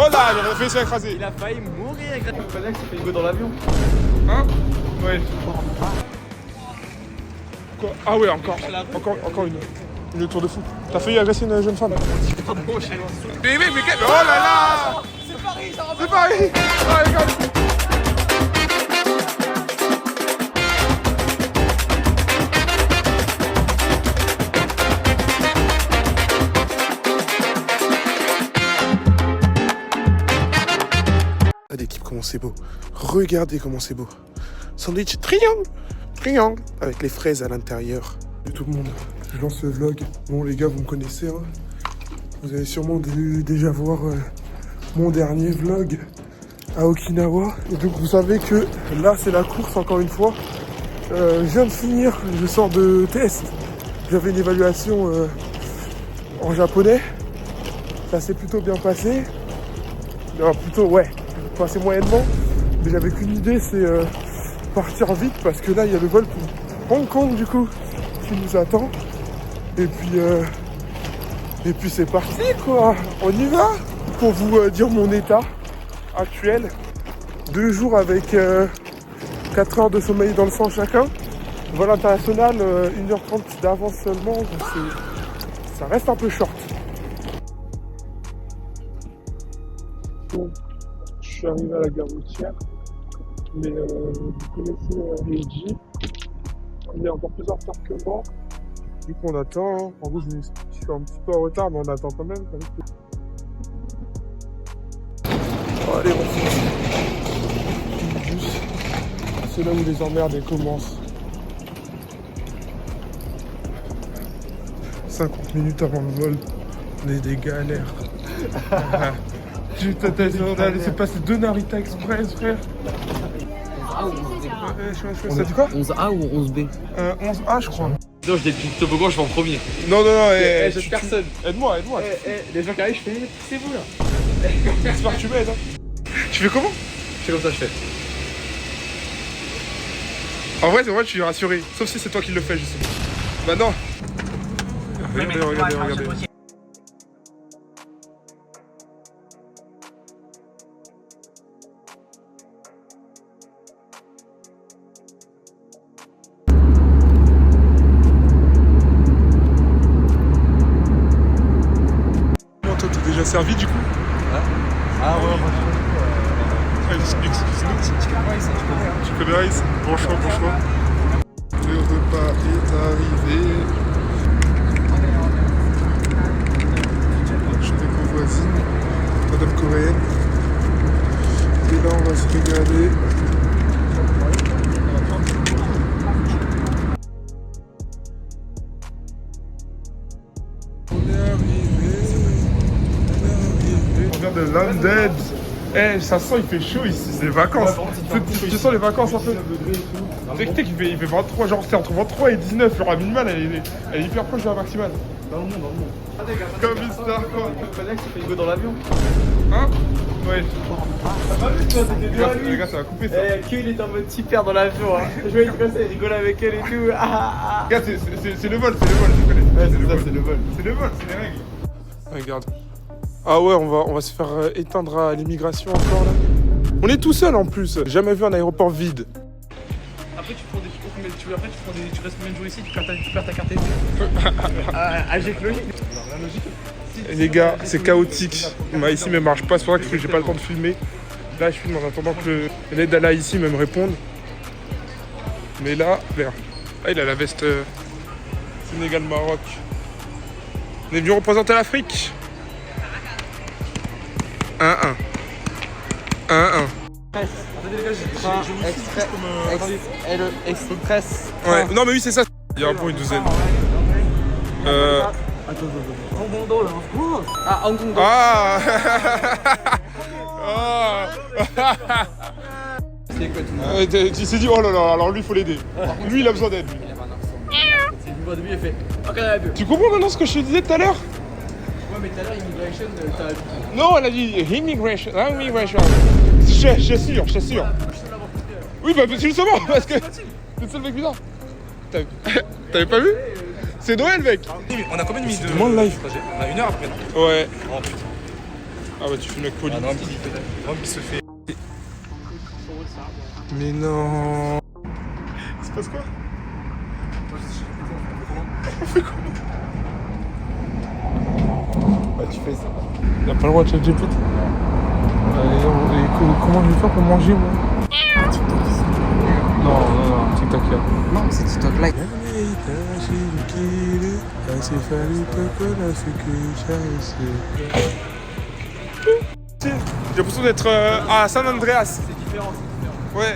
Oh là, il a fait ça écraser. Il a failli mourir avec la Fanax, il fait une go dans l'avion. Hein? Ouais. Quoi? Ah ouais, encore une tour de fou. T'as failli agresser une jeune femme. Pardon, je suis Mais oh là là! C'est Paris, ça va. C'est Paris! Ah, regarde. L'équipe, comment c'est beau. Regardez comment c'est beau. Sandwich triangle avec les fraises à l'intérieur. Salut tout le monde, je lance le vlog. Bon les gars, vous me connaissez, hein. Vous avez sûrement dû déjà voir mon dernier vlog à Okinawa. Et donc vous savez que là c'est la course encore une fois. Je viens de finir, je sors de test. J'avais une évaluation en japonais. Ça s'est plutôt bien passé. Non, plutôt ouais, passé moyennement. Mais j'avais qu'une idée, c'est partir vite parce que là il y a le vol pour Hong Kong du coup qui nous attend. Et puis c'est parti quoi, on y va. Pour vous dire mon état actuel, 2 jours avec 4 heures de sommeil dans le sang chacun. Vol international, 1h30 d'avance seulement, donc ça reste un peu short. Bon, je suis arrivé à la gare routière, mais vous connaissez Meiji, il est encore plus en retard que moi. Du coup on attend, hein. En gros je suis un petit peu en retard, mais on attend quand même. Oh, allez, on fonce. C'est là où les emmerdes commencent. 50 minutes avant le vol, on est des galères. Putain, on a laissé passer 2 Narita Express, frère. Ça dit quoi? 11A ou 11B? 11A, je crois. Non, je détruis le toboggan, je vais en premier. Non, Cette personne. Aide-moi. Les gens qui arrivent, je fais, c'est vous là. J'espère que tu m'aides. Hein. Tu fais comment? Je fais comme ça, je fais. En vrai, je suis rassuré. Sauf si c'est toi qui le fais, justement. Bah non. Regardez. Toi, t'es déjà servi du coup? Ah ouais, Excuse-nous. Chicken rice. Bon choix. Le repas est arrivé. Je suis avec vos voisines, madame coréenne. Et là, on va se régaler. On est arrivé. On vient de London. Eh, ça sent, il fait chaud ici, c'est les vacances. Tu sens les vacances un peu. Tu sais qu'il fait 23, genre c'est entre 23 et 19, genre la minimale elle est hyper proche de la maximale. Dans le monde. Comme une star quoi. Fanax, il fait une go dans l'avion. Hein? Ouais. Ça va vite toi, c'était bien Les gars, ça va couper ça. Q il est en mode super dans l'avion. Hein. Je vois il comme ça, il rigole avec elle et tout. Les gars, c'est le vol, je connais. Ouais, c'est ça, c'est le vol. C'est le vol, c'est les règles. Regarde. Ah ouais, on va se faire éteindre à l'immigration encore là. On est tout seul en plus. J'ai jamais vu un aéroport vide. Après tu prends tu restes combien de jours ici, tu perds ta carte SD. Logique. Les gars, c'est chaotique. Ici ne marche pas, c'est pour ça que j'ai pas le temps de filmer. Là, je filme en attendant que l'aide à là ici me réponde. Mais là, vert. Ah, il a la veste Sénégal-Maroc. On est venu représenter l'Afrique. 1-1. 1-1. Express. Ouais, non mais oui c'est ça. Il y a un pour une douzaine. Hongkongdo là. Ah, Hongkongdo. Ah. C'est quoi tout le monde? Il s'est dit oh là là, alors lui il faut l'aider. Lui il a besoin d'aide. C'est du bois de lui, il fait. Ok, on a bu. Tu comprends maintenant ce que je te disais tout à l'heure? Ouais, mais tout à l'heure, immigration, t'as bu. Non, elle a dit immigration. Je suis sûr. Oui, bah tu le sais pas, parce que c'est le seul mec bizarre. T'avais pas vu? C'est Noël, mec. On a combien de minutes de Moins de live. trajet? On a 1 heure après, non? Ouais. Oh putain. Ah bah tu fais le mec poli. Rome qui se fait. Mais non. Il se passe quoi? On fait comment? Bah tu fais ça. Y'a pas le droit de ChatGPT. Comment je vais faire pour manger moi? Non, TikTok là. Non, c'est TikTok live. J'ai l'impression d'être à San Andreas. C'est différent. Ouais.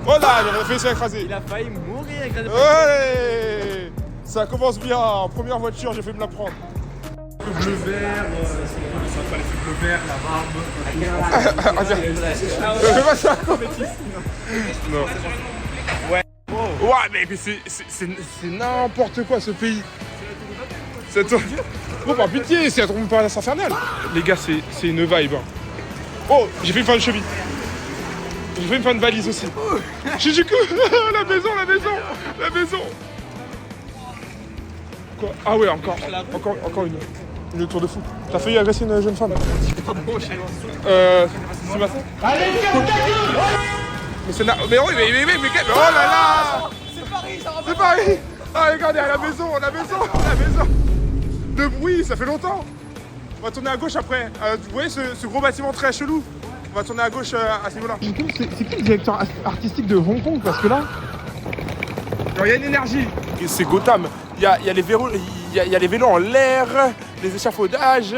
Oh là, il a fait se écraser. Il a failli mourir avec la Ouais. Ça commence bien. Première voiture, j'ai fait me la prendre. Le bleu vert, ça fallait le bleu vert, la barbe. Fais pas ça. Non. Ouais. Ouais, mais c'est n'importe quoi ce pays. Oh, par pitié, c'est un paradis infernal. Les gars, c'est une vibe. Hein. Oh, j'ai fait une fin de cheville. J'ai fait une fin de valise aussi. J'ai du coup. La maison. Quoi? Ah ouais, encore une tour de fou. T'as failli agresser une jeune femme. C'est ma Mais oui, mais oh là là. C'est Paris. Ah regardez, à la maison. Le bruit, ça fait longtemps. On va tourner à gauche après. Vous voyez ce gros bâtiment très chelou? On va tourner à gauche à ce niveau-là. C'est qui le directeur artistique de Hong Kong? Parce que là, il y a une énergie. C'est Gotham. Il y a les vélos, il y a les vélos en l'air, les échafaudages.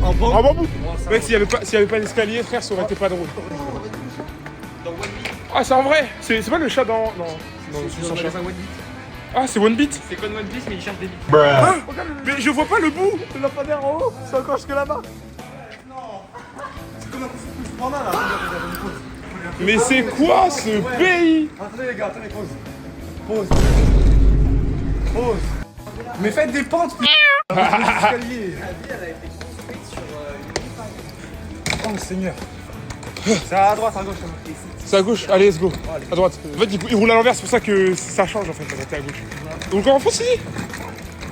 En bambou. Mec, s'il y avait pas l'escalier, frère, ça aurait été pas drôle. Ah, c'est en vrai. C'est pas le chat dans. Non, c'est son chat. Ah, c'est One Beat. C'est comme One Piece, mais il cherche des bits. Hein? Mais je vois pas le bout. Le lampadaire en haut, c'est encore jusque là-bas. Mais c'est quoi ce pays? Attendez les gars, attendez, pause. Mais faites des pentes, putain. Escalier. Oh Seigneur. C'est à droite, à gauche. C'est à gauche, allez, let's go. À droite. En fait, il roule à l'envers, c'est pour ça que ça change en fait, quand t'es à gauche. Donc en France, ici?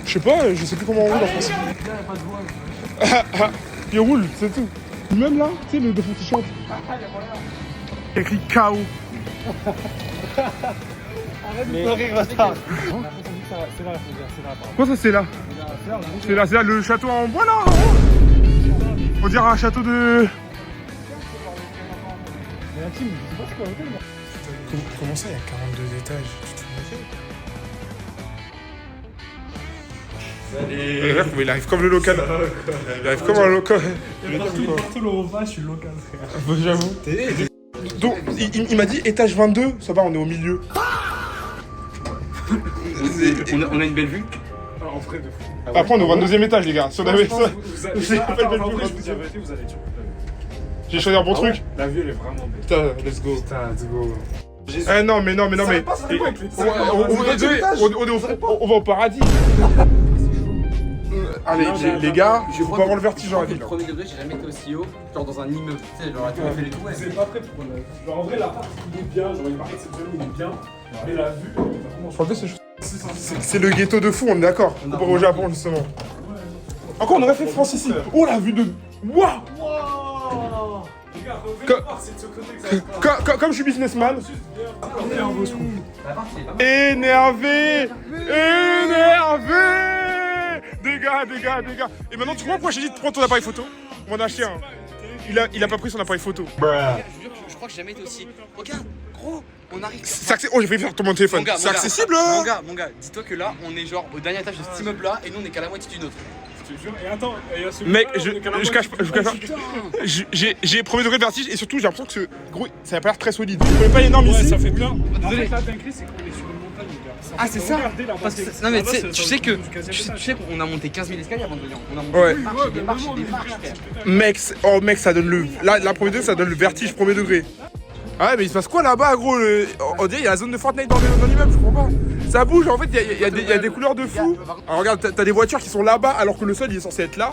Je sais pas, je sais plus comment on roule en France. Il roule, c'est tout. Même là, tu sais, le défaut qui chante. Il y a écrit KO. Arrête de rire, bâtard. Quoi ça, c'est là? C'est là, le château en bois là, en haut. On dirait un château de... Comment ça, il y a 42 étages? Mais il arrive comme le local. Il arrive comme un local. Partout le repas, je suis local, frère. J'avoue. Donc, il m'a dit étage 22, ça va, on est au milieu. On a une belle vue. En vrai, de fou. Après, on est au 22e étage, les gars. Si on avait ça. Vous allez J'ai choisi un bon truc. La vue, elle est vraiment belle. Putain, let's go. Putain, let's go. Eh non, mais. On va au paradis. Allez, les gars, Je faut crois pas que- avoir le vertige je dans la crois que ville. le premier degré, j'ai jamais été aussi haut, genre dans un immeuble. Tu sais, genre la tour Eiffel et tout. Vous êtes pas prêt pour le. Genre, en vrai, l'appart, il est bien. Genre, il paraît exceptionnel, il est bien. Mais la vue, elle est vraiment. En fait, c'est le ghetto de fou, on est d'accord. Comparé au Japon, justement. Encore, on aurait fait France ici. Oh, la vue de. Waouh! Les gars, revenez voir, c'est de ce côté que ça se passe. Comme je suis businessman. On est un beau trou. L'appart, il est pas mal. Énervé! Dégâts. Et maintenant, tu vois pourquoi j'ai dit de prendre ton appareil photo? On a acheté un. Il a pas pris son appareil photo. Je vous jure, je crois que j'ai jamais été aussi. Regarde, gros, on arrive. Oh, j'ai failli faire tomber mon téléphone. Mon gars, C'est accessible? Mon gars, dis-toi que là, on est genre au dernier étage de cet immeuble là et nous on est qu'à la moitié d'une autre. Je te jure. Et attends, il y a ce. Mec, je cache pas. J'ai premier degré de vertige et surtout j'ai l'impression que ce gros, ça a pas l'air très solide. Je connais pas énorme Ouais, ici. ça fait plein. Désolé. En fait, la dinguerie, c'est qu'on est sur une montagne, les gars. Ah, c'est ça. Regardez la Parce que, montée. non mais Là-bas, c'est tu sur sais le que du 15e tu étage. sais qu'on a monté 15 000 escaliers avant de venir. On a monté Ouais. des marches, frère. Mec, ça donne le. Là, la premier degré, ça donne le vertige premier degré. Ah ouais, mais il se passe quoi là-bas, gros? On dirait il y a la zone de Fortnite dans l'immeuble, je comprends pas. Ça bouge, en fait, il y a des couleurs de fou. Alors regarde, t'as des voitures qui sont là-bas alors que le sol il est censé être là.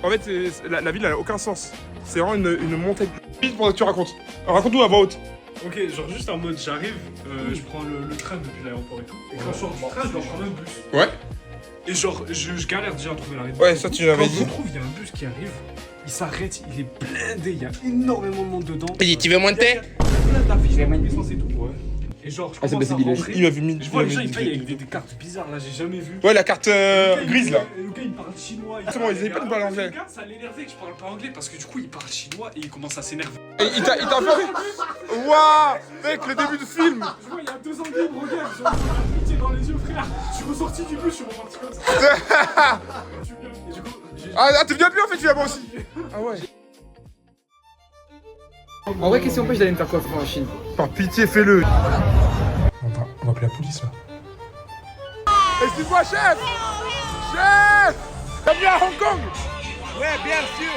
En fait, la ville elle a aucun sens. C'est vraiment une montagne. Vite pour que tu racontes. Alors, raconte-nous à voix haute. Ok, genre juste en mode j'arrive, je prends le train depuis l'aéroport et tout. Et quand je sors du train, je dois prendre un bus. Ouais. Et genre, je galère déjà à trouver la réponse. Ouais, ça tu l'avais Quand je dit. trouve, il y a un bus qui arrive, il s'arrête, il est blindé, il y a énormément de monde dedans. Il dit, tu veux monter? Plein d'affiches, essence et tout. Ouais. Et genre, je commence à rentrer. Il m'avait mis. Je vois les gens, ils payent avec des cartes bizarres, là, j'ai jamais vu. Ouais, la carte grise là. Le gars, il parle chinois. C'est bon, ils avaient pas de parler anglais. Le gars, ça l'énervait que je parle pas anglais parce que du coup, il parle chinois et il commence à s'énerver. Et il t'a fait. Waouh! Mec, le début du film! Je vois, il y a 2 Anglais, il me regarde, j'ai envie de faire pitié dans les yeux, frère. Je suis ressorti du bus, je suis reparti comme ça. Et du coup, Ah, t'es bien plus en fait, tu viens moi aussi! Ah ouais! En vrai, qu'est-ce qu'on empêche d'aller me faire coiffer en Chine? Par pitié, fais-le! on va appeler la police là. Excuse-moi, chef! Chef! T'as venu à Hong Kong? Ouais, bien sûr.